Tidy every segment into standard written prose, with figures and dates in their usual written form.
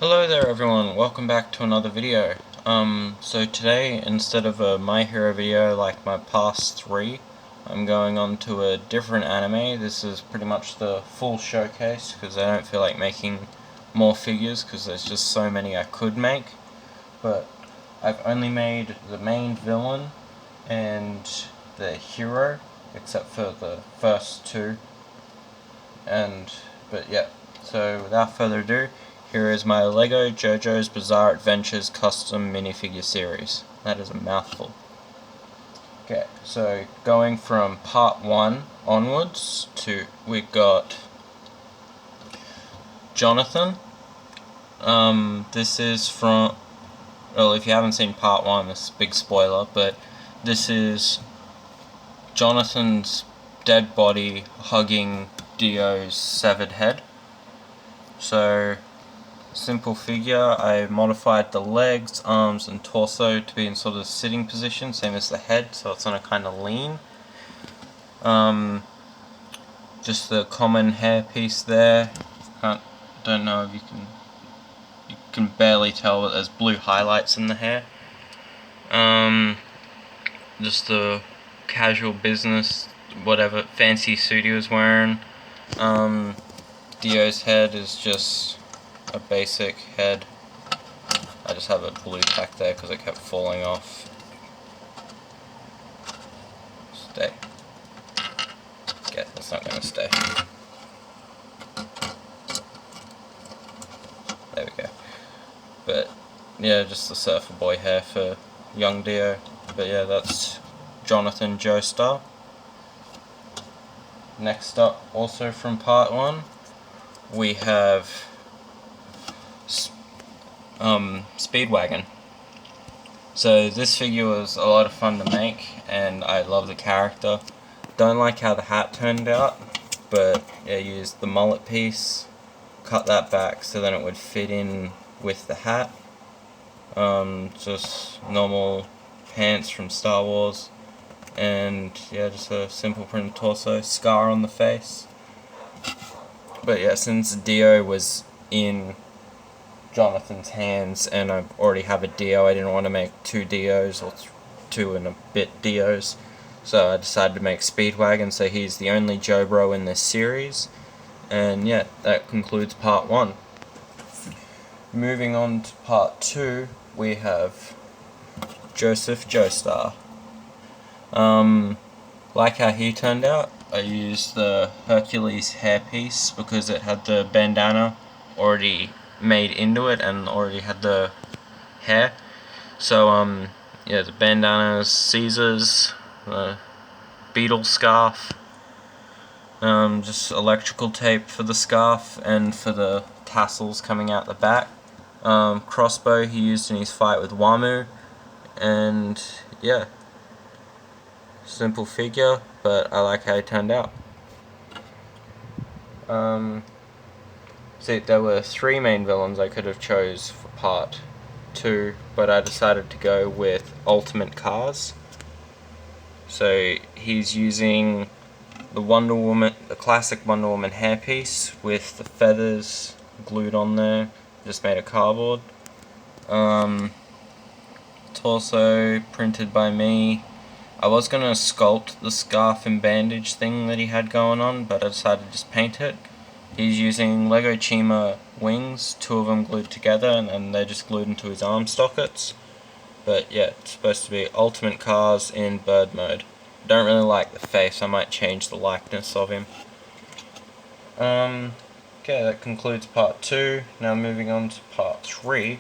Hello there everyone, welcome back to another video. So today, instead of a My Hero video like my past three, I'm going on to a different anime. This is pretty much the full showcase, because I don't feel like making more figures, because there's just so many I could make. But I've only made the main villain and the hero, except for the first two. But yeah, so without further ado, here is my LEGO JoJo's Bizarre Adventures custom minifigure series. That is a mouthful. Okay, so going from part 1 onwards we've got Johnathan. This is from, well, if you haven't seen part 1, this is a big spoiler, but this is Jonathan's dead body hugging Dio's severed head. So, simple figure. I modified the legs, arms and torso to be in sort of sitting position, same as the head, so it's on a kind of lean. Just the common hair piece there. Don't know if you can barely tell, but there's blue highlights in the hair. Just the casual business, whatever fancy suit he was wearing. Dio's head is just a basic head. I just have a blue tack there because it kept falling off. Stay. Yeah, it's not going to stay. There we go. But yeah, just the surfer boy hair for young Dio. But yeah, that's Johnathan Joestar. Next up, also from part 1, we have Speedwagon. So this figure was a lot of fun to make, and I love the character. Don't like how the hat turned out, but I used the mullet piece, cut that back so then it would fit in with the hat. Just normal pants from Star Wars, and yeah, just a simple printed torso, scar on the face. But yeah, since Dio was in Jonathan's hands and I already have a Dio, I didn't want to make two Dios or two and a bit Dios, so I decided to make Speedwagon, so he's the only Jobro in this series. And yeah, that concludes part 1. Moving on to part 2, we have Joseph Joestar. Like how he turned out, I used the Hercules hairpiece because it had the bandana already made into it and already had the hair. So yeah, the bandanas, Caesars, the beetle scarf, just electrical tape for the scarf and for the tassels coming out the back. Crossbow he used in his fight with Wamu, and yeah, simple figure, but I like how he turned out. See, there were 3 main villains I could have chose for part 2, but I decided to go with Ultimate Cars. So he's using the Wonder Woman, the classic Wonder Woman hairpiece with the feathers glued on there, just made of cardboard. Torso printed by me. I was going to sculpt the scarf and bandage thing that he had going on, but I decided to just paint it. He's using Lego Chima wings, 2 of them glued together, and they're just glued into his arm sockets. But yeah, it's supposed to be Ultimate Cars in bird mode. I don't really like the face, I might change the likeness of him. Okay, that concludes part 2. Now moving on to part 3,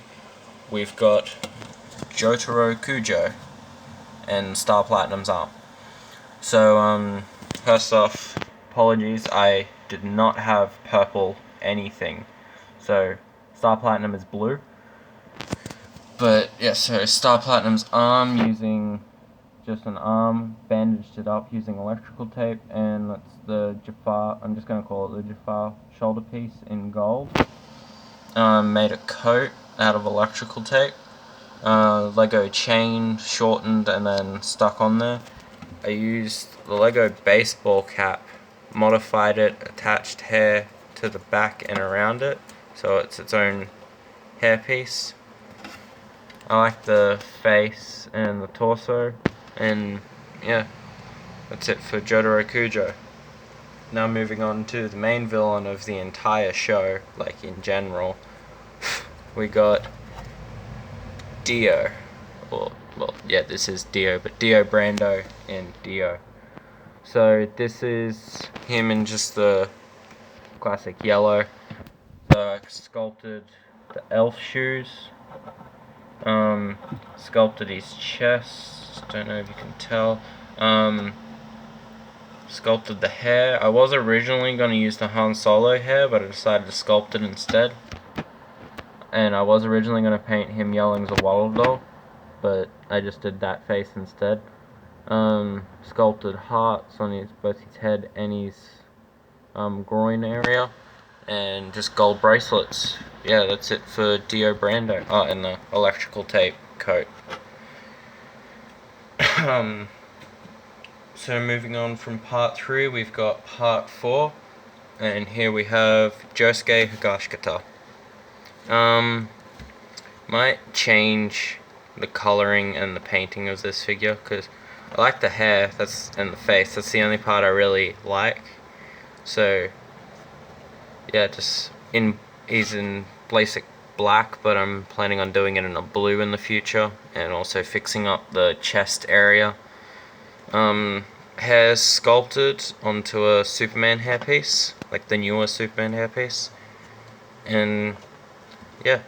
we've got Jolene Cujo and Starplatinum's arm. So, first off, apologies, I did not have purple anything. So, Starplatinum is blue. But, yeah, so Starplatinum's arm, using just an arm, bandaged it up using electrical tape, and that's the Jafar, I'm just going to call it the Jafar shoulder piece in gold. Made a coat out of electrical tape. Lego chain shortened and then stuck on there. I used the Lego baseball cap, modified it, attached hair to the back and around it, so it's its own hairpiece. I like the face and the torso, and yeah, that's it for Jotaro Kujo. Now moving on to the main villain of the entire show, like in general, we got Dio. Well, yeah, this is Dio, but Dio Brando and Dio. So this is him in just the classic yellow. So I sculpted the elf shoes. Sculpted his chest. Don't know if you can tell. Sculpted the hair. I was originally going to use the Han Solo hair, but I decided to sculpt it instead. And I was originally going to paint him yelling as a warudo, but I just did that face instead. Sculpted hearts on both his head and his groin area, and just gold bracelets. Yeah, that's it for Dio Brando. Oh, and the electrical tape coat. So moving on from part 3, we've got part 4, and here we have Josuke Higashikata. Might change the coloring and the painting of this figure, because I like the hair and the face. That's the only part I really like. So yeah, he's in basic black, but I'm planning on doing it in a blue in the future, and also fixing up the chest area. Hair sculpted onto a Superman hairpiece, like the newer Superman hairpiece. And yeah,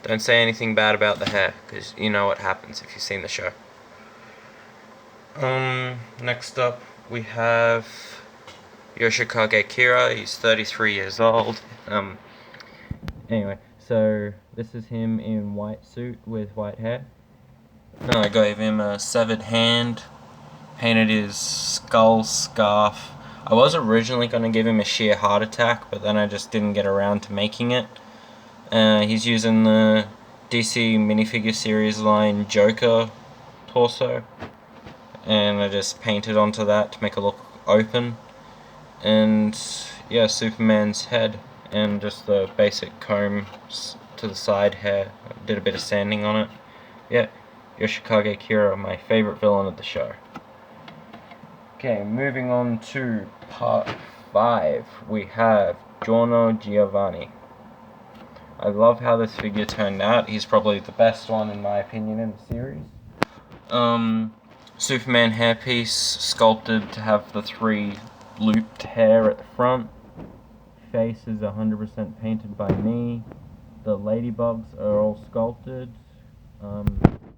don't say anything bad about the hair, because you know what happens if you've seen the show. Next up we have Yoshika Kira. He's 33 years old. Anyway, so this is him in white suit with white hair. I gave him a severed hand, painted his skull scarf. I was originally going to give him a sheer heart attack, but then I just didn't get around to making it. He's using the DC minifigure series line Joker torso, and I just painted onto that to make it look open. And yeah, Superman's head, and just the basic comb to the side hair. I did a bit of sanding on it. Yeah, Yoshikage Kira, my favorite villain of the show. Okay, moving on to part 5, we have Giorno Giovanni. I love how this figure turned out. He's probably the best one in my opinion in the series. Superman hairpiece sculpted to have the 3 looped hair at the front. Face is 100% painted by me. The ladybugs are all sculpted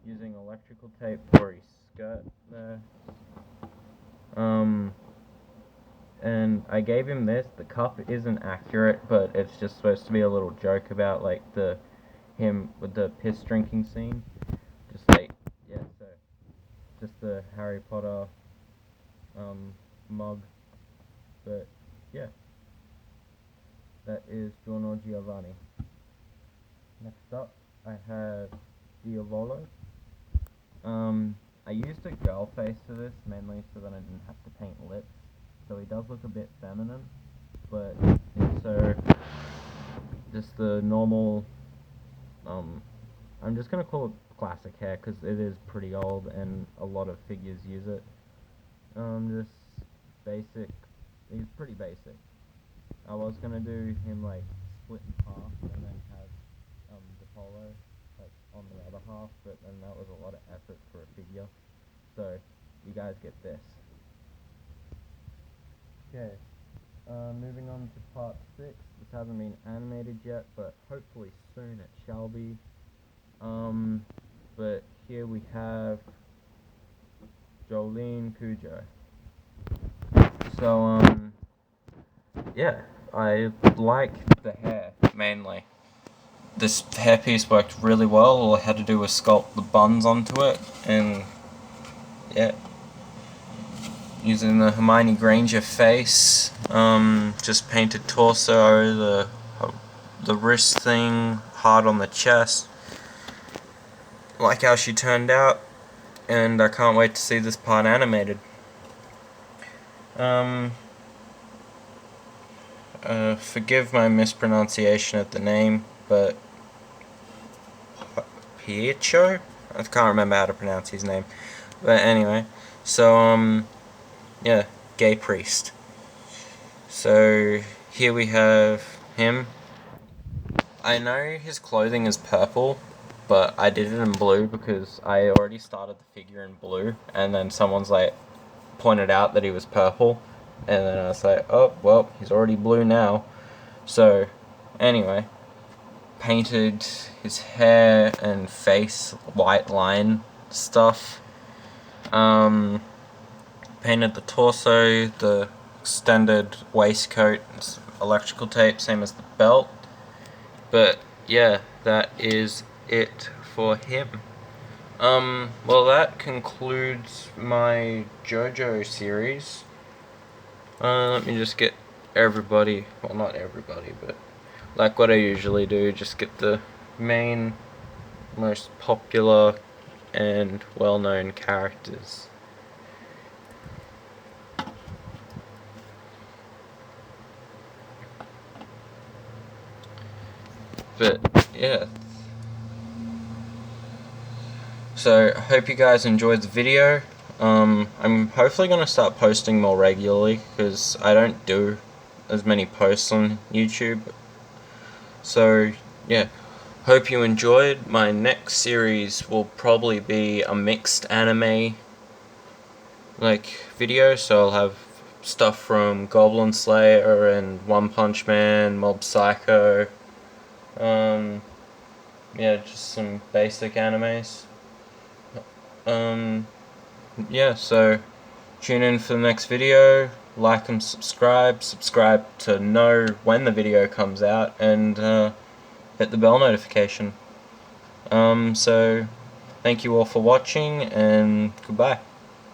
using electrical tape for his skirt there. And I gave him this. The cup isn't accurate, but it's just supposed to be a little joke about like him with the piss drinking scene. Just like, yeah, so just the Harry Potter mug. But yeah, that is Giorno Giovanni. Next up, I have Diavolo. I used a girl face for this mainly so that I didn't have to paint lips. So he does look a bit feminine, but so just the normal. I'm just gonna call it classic hair because it is pretty old and a lot of figures use it. Just basic. He's pretty basic. I was gonna do him like split in half and then have the polo like on the other half, but then that was a lot of effort for a figure. So you guys get this. Okay. Moving on to part 6. This hasn't been animated yet, but hopefully soon it shall be. But here we have Jolene Cujo. So, yeah, I like the hair, mainly. This hairpiece worked really well. All I had to do was sculpt the buns onto it, and, yeah. Using the Hermione Granger face, just painted torso, the wrist thing, heart on the chest. Like how she turned out, and I can't wait to see this part animated. Forgive my mispronunciation of the name, but Piecho? I can't remember how to pronounce his name. But anyway, so, yeah, gay priest. So, here we have him. I know his clothing is purple, but I did it in blue because I already started the figure in blue, and then someone's like, pointed out that he was purple, and then I was like, oh, well, he's already blue now. So, anyway, painted his hair and face white line stuff. Painted the torso, the extended waistcoat, electrical tape, same as the belt. But yeah, that is it for him. Well, that concludes my JoJo series. Let me just get everybody, well, not everybody, but like what I usually do, just get the main, most popular and well-known characters. But yeah, so I hope you guys enjoyed the video. I'm hopefully going to start posting more regularly because I don't do as many posts on YouTube. So yeah, hope you enjoyed. My next series will probably be a mixed anime video, so I'll have stuff from Goblin Slayer and One Punch Man, Mob Psycho. Yeah, just some basic animes. Yeah, so tune in for the next video, like and subscribe to know when the video comes out, and hit the bell notification. So thank you all for watching, and goodbye.